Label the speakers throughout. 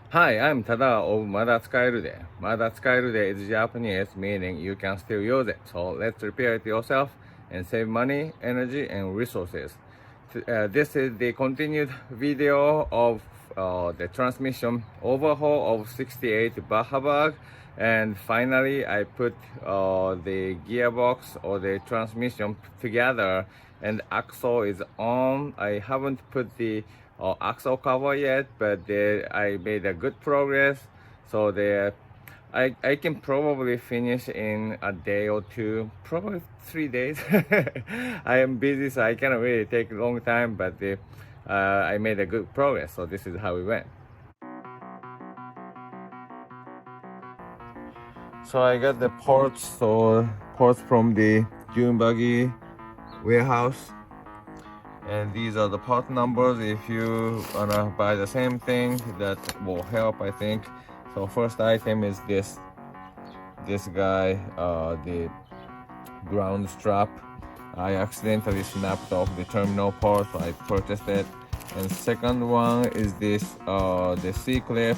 Speaker 1: Hi, I'm Tada of Mada Tsukaeru is Japanese, meaning you can still use it. So let's repair it yourself and save money, energy, and resources. This is the continued video of the transmission overhaul of 68 Baja Bug. And finally, I put the gearbox or the transmission together, and axle is on. I haven't put the axle cover yet, but I made a good progress. So I can probably finish in a day or two, probably 3 days. I am busy, so I cannot really take a long time, but I made a good progress. So this is how we went. So I got the parts from the dune buggy warehouse, and these are the part numbers. If you wanna buy the same thing, that will help, I think. So first item is this guy, the ground strap. I accidentally snapped off the terminal part, so I purchased it. And second one is this the C-clip.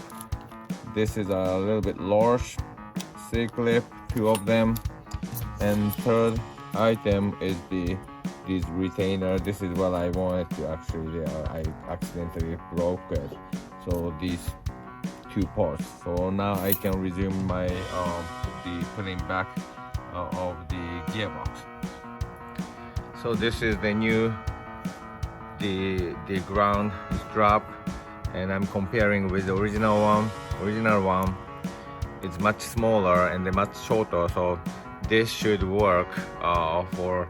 Speaker 1: This is a little bit large C-clip, 2 of them. And third item is this retainer. This is what I wanted to actually, I accidentally broke it. So these 2 parts. So now I can resume my the putting back of the gearbox. So this is the new the ground strap, and I'm comparing with the original one. Original one is much smaller and much shorter, so this should work for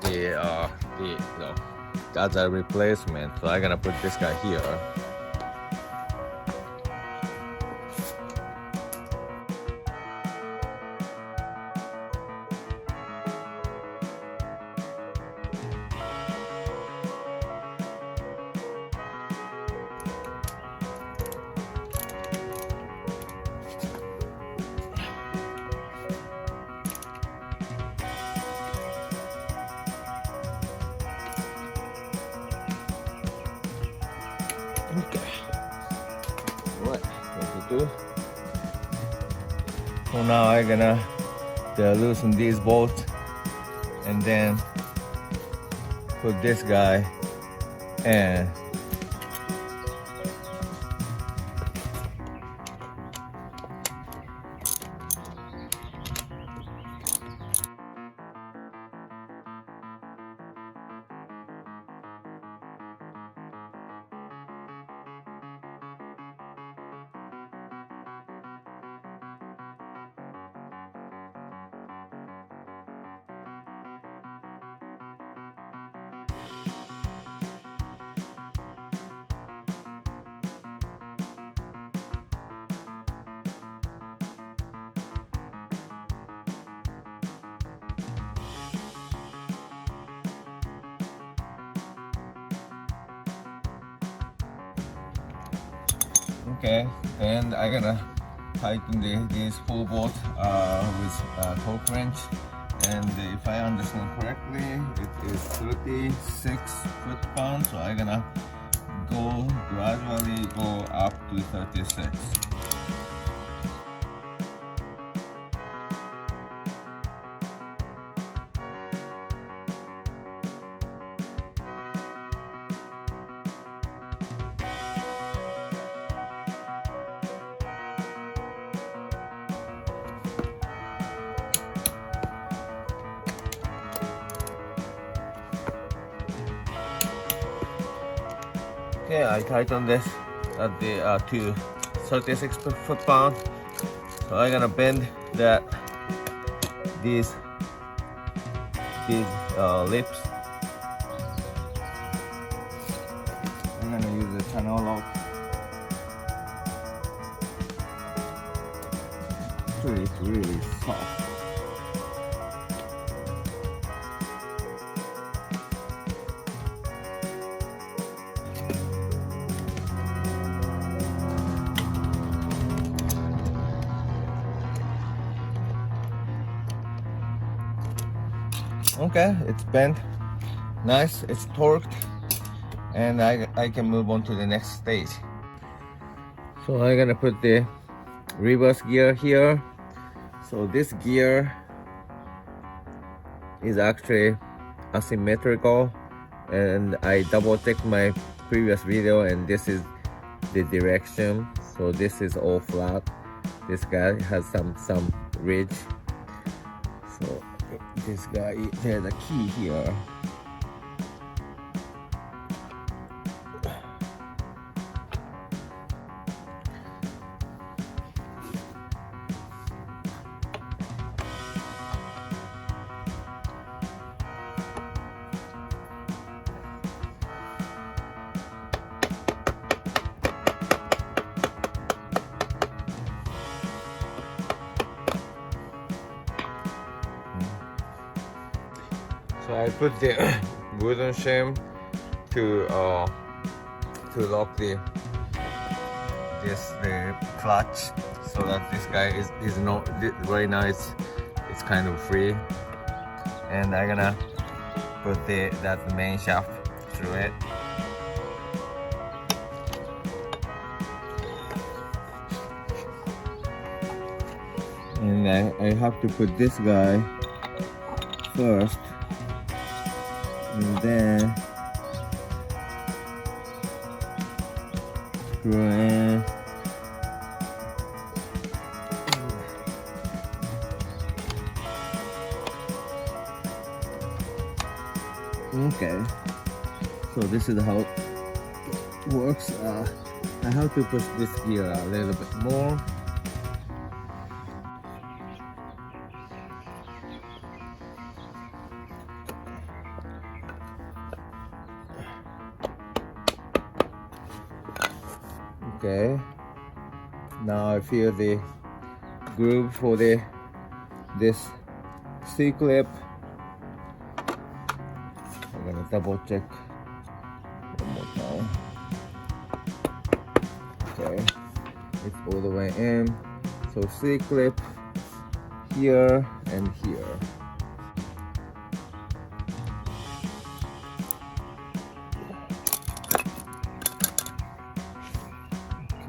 Speaker 1: the as a replacement. So I'm gonna put this guy here. Okay. Alright, 22. So now I'm gonna loosen these bolts and then put this guy and okay, and I'm gonna tighten these 4 bolts with a torque wrench. And if I understand correctly, it is 36 foot-pounds, so I'm gonna gradually go up to 36. Okay, I tightened this at the to 36 foot-pound. So I'm gonna bend these lips. I'm gonna use the channel lock. Actually, it's really soft. Okay, it's bent, nice, it's torqued, and I can move on to the next stage. So I'm gonna put the reverse gear here. So this gear is actually asymmetrical, and I double checked my previous video, and this is the direction. So this is all flat. This guy has some ridge. So this guy, there's a key here. So I put the wooden shim to lock the clutch, so that this guy is not right now. It's kind of free, and I'm gonna put that main shaft through it. And I have to put this guy first, and then screw in. Okay, so this is how it works. I have to push this gear a little bit more. Okay, now I feel the groove for this C-clip. I'm gonna double check one more time. Okay, it's all the way in. So C-clip here and here.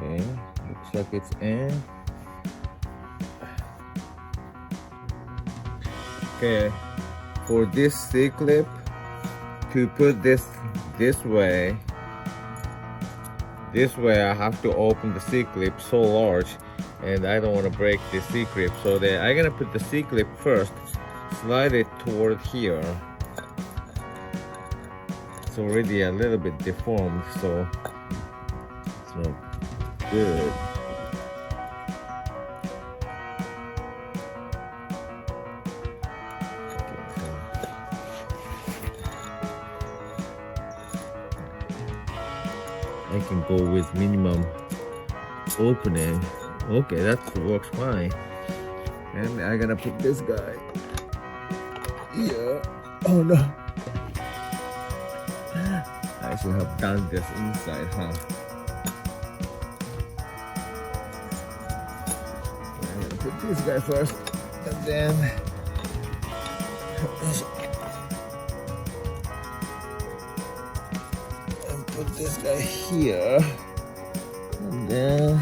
Speaker 1: Okay, looks like it's in. Okay, for this C-clip, to put this way, I have to open the C-clip so large, and I don't want to break the C-clip. So then I'm gonna put the C-clip first, slide it toward here. It's already a little bit deformed, so it's not good. I can go with minimum opening. Okay, that works fine. And I'm gonna put this guy here. Oh no! I should have done this inside, huh? I'm gonna put this guy first, and then put this guy here, and then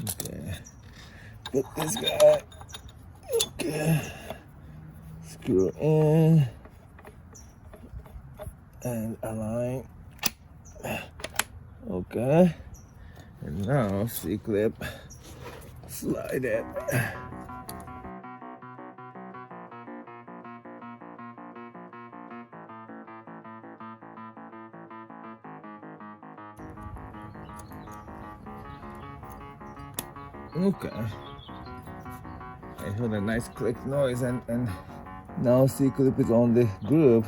Speaker 1: okay, put this guy, okay, screw in and align, okay, and now C-clip, slide it. Okay, I heard a nice click noise, and now C-clip is on the groove.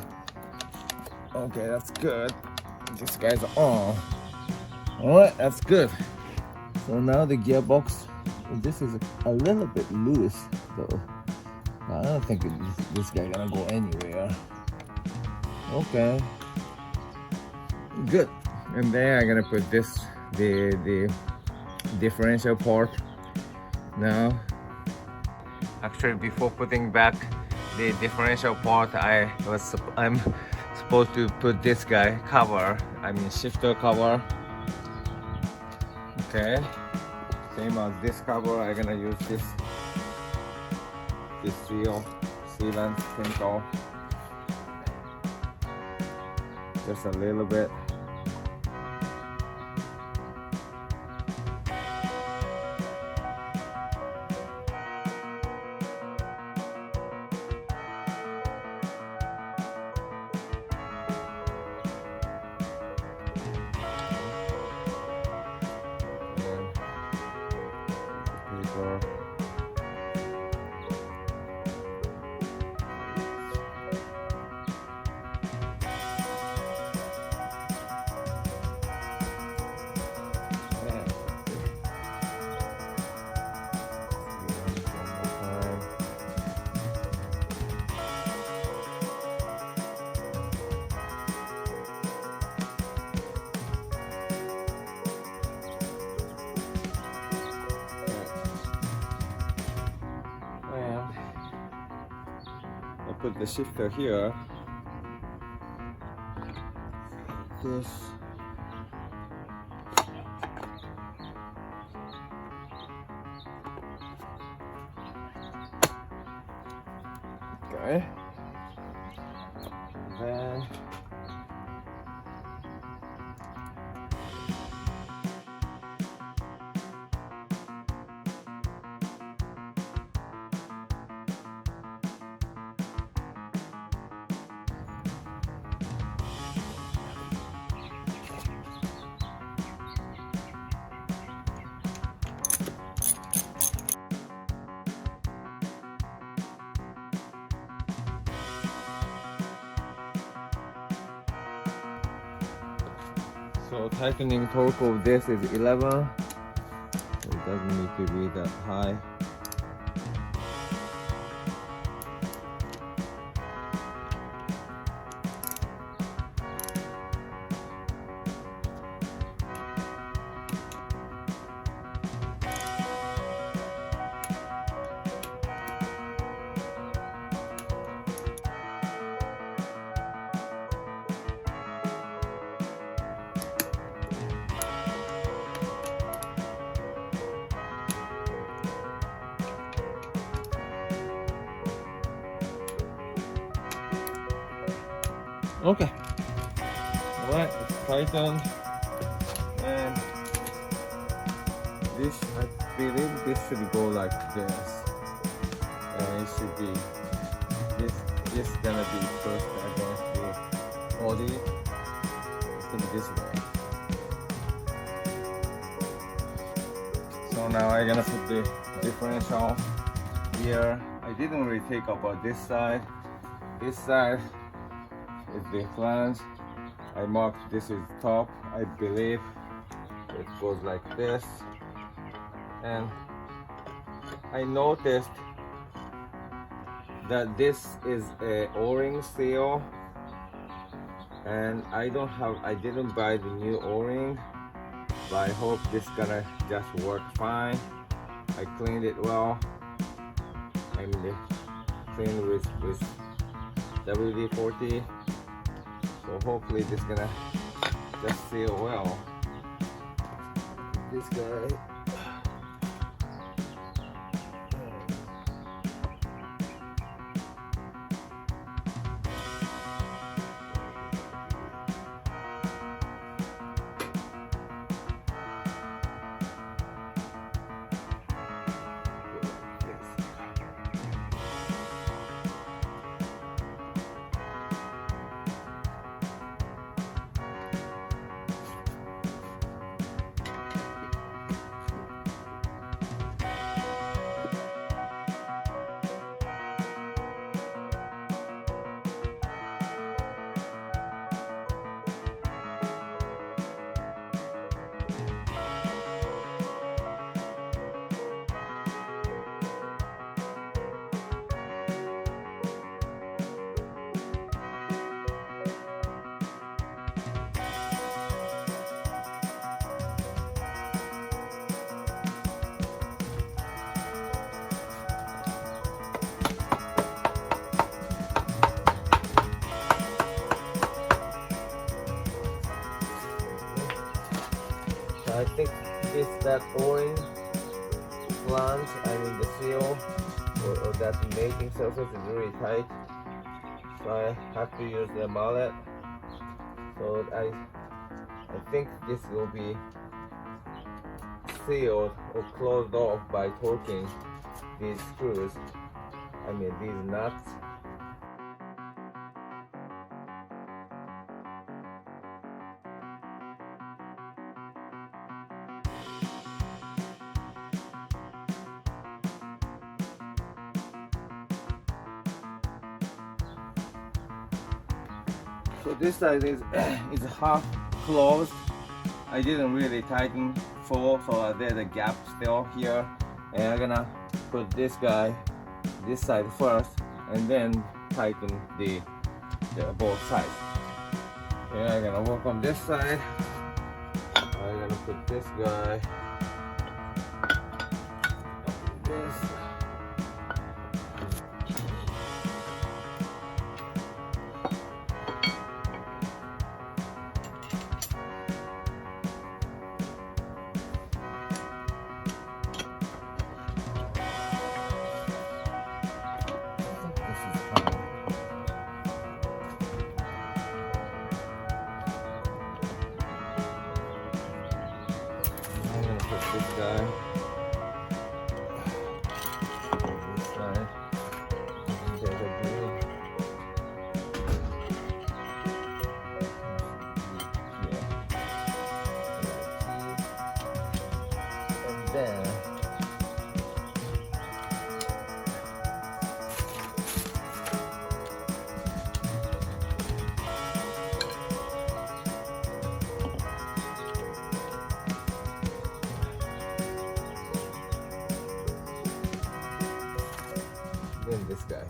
Speaker 1: Okay, that's good. This guy's on. Alright, that's good. So now the gearbox, this is a little bit loose though. I don't think this guy gonna go anywhere. Okay, good. And then I'm gonna put this, the differential part now. Actually, before putting back the differential part, I'm supposed to put this guy cover, I mean shifter cover. Okay, same as this cover, I'm gonna use this sealant chemical, just a little bit. Put the shifter here. This. Okay. And then so tightening torque of this is 11, so it doesn't need to be that high. Okay. Alright, it's tightened. And this, I believe this should go like this. And it should be, this gonna be first against the body. I think this way. So now I'm gonna put the differential here. I didn't really think about this side. This side is the flange. I marked this is top, I believe. It goes like this. And I noticed that this is a O-ring seal, and I didn't buy the new O-ring, but I hope this gonna just work fine. I cleaned it well. I mean, cleaned with WD-40. So hopefully this gonna just seal well. This guy. I think that orange flange, I mean the seal, or that mating surface is really tight. So I have to use the mallet. So I think this will be sealed or closed off by torquing these screws, I mean these nuts. So this side is half closed. I didn't really tighten full, so there's a gap still here. And I'm gonna put this guy this side first, and then tighten the both sides. And I'm gonna work on this side. I'm gonna put this guy. This. This guy. This side. There's a glue. And then this guy.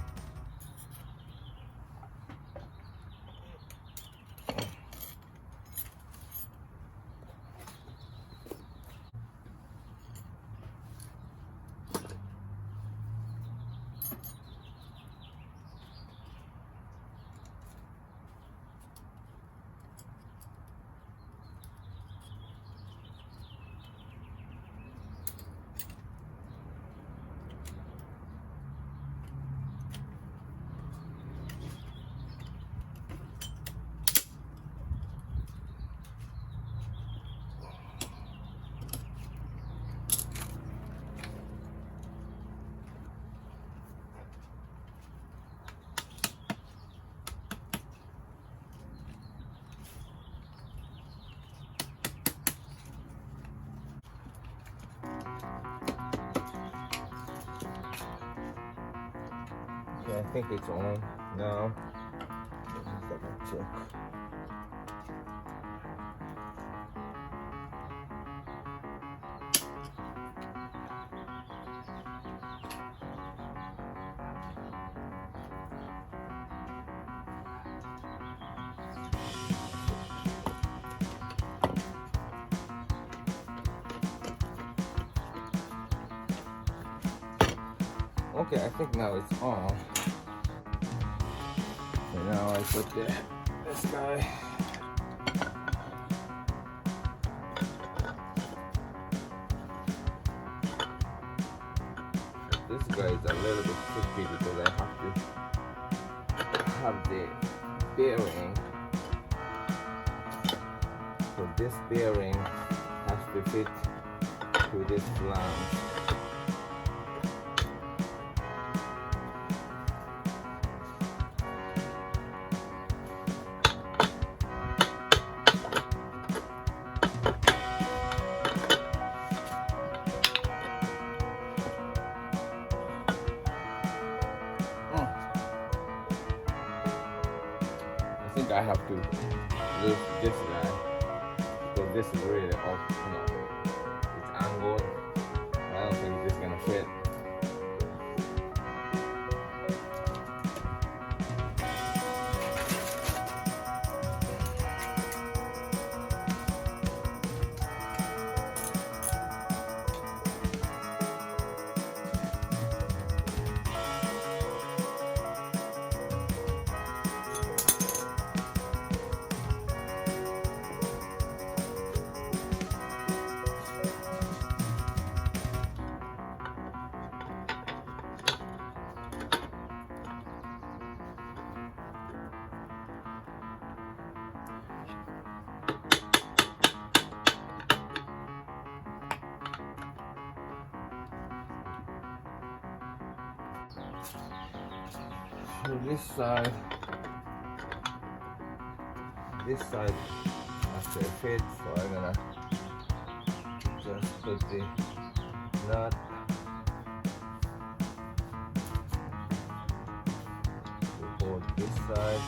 Speaker 1: Okay, I think it's on now. Let me double check. Okay, I think now it's on. So now I put this guy. This guy is a little bit tricky because I have to have the bearing. So this bearing has to fit to this flange. I think I have to lift this guy because this is really off, it's angled. I don't think this is gonna fit. for this side after it fits, so I'm gonna just put the nut to hold this side.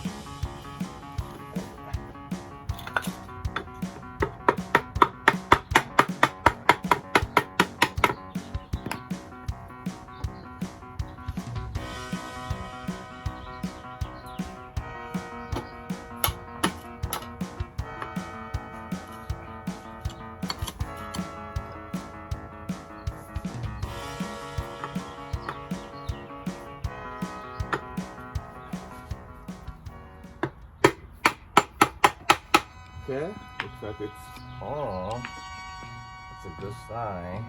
Speaker 1: Okay, looks like it's on. It's a good sign.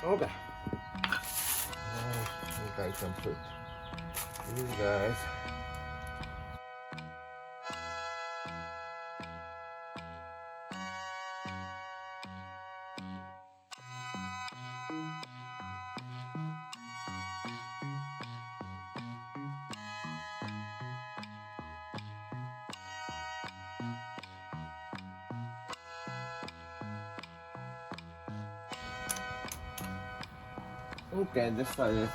Speaker 1: Okay. I think I can put these guys. Okay, this side is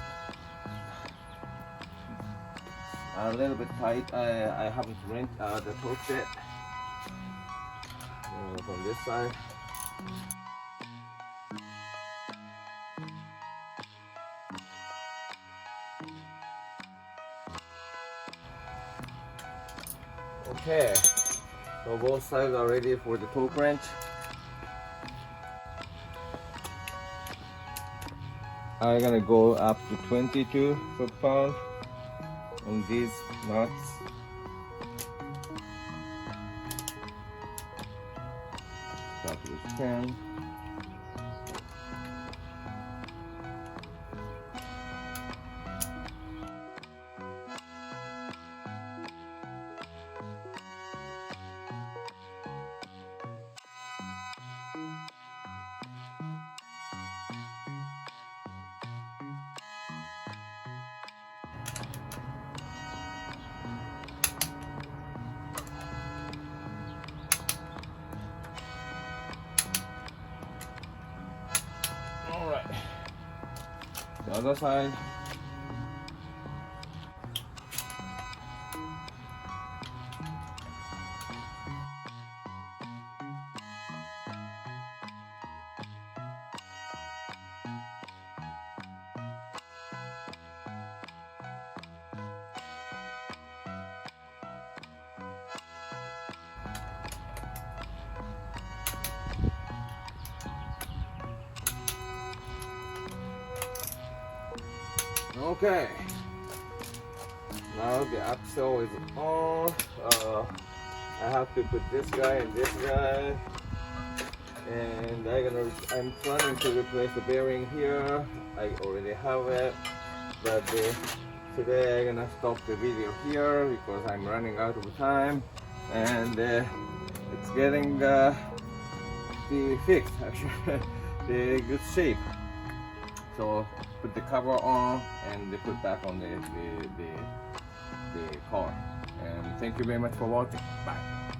Speaker 1: a little bit tight. I haven't rinsed the torque yet. From this side. Okay, so both sides are ready for the torque wrench. I'm gonna go up to 22 foot-pounds on these nuts. Start with 10. Alright, the other side. Okay, now the axle is on. I have to put this guy and this guy, and I'm planning to replace the bearing here. I already have it, but today I'm gonna stop the video here because I'm running out of time, and it's getting the fixed actually, the good shape. So put the cover on and they put back on the car. And thank you very much for watching. Bye.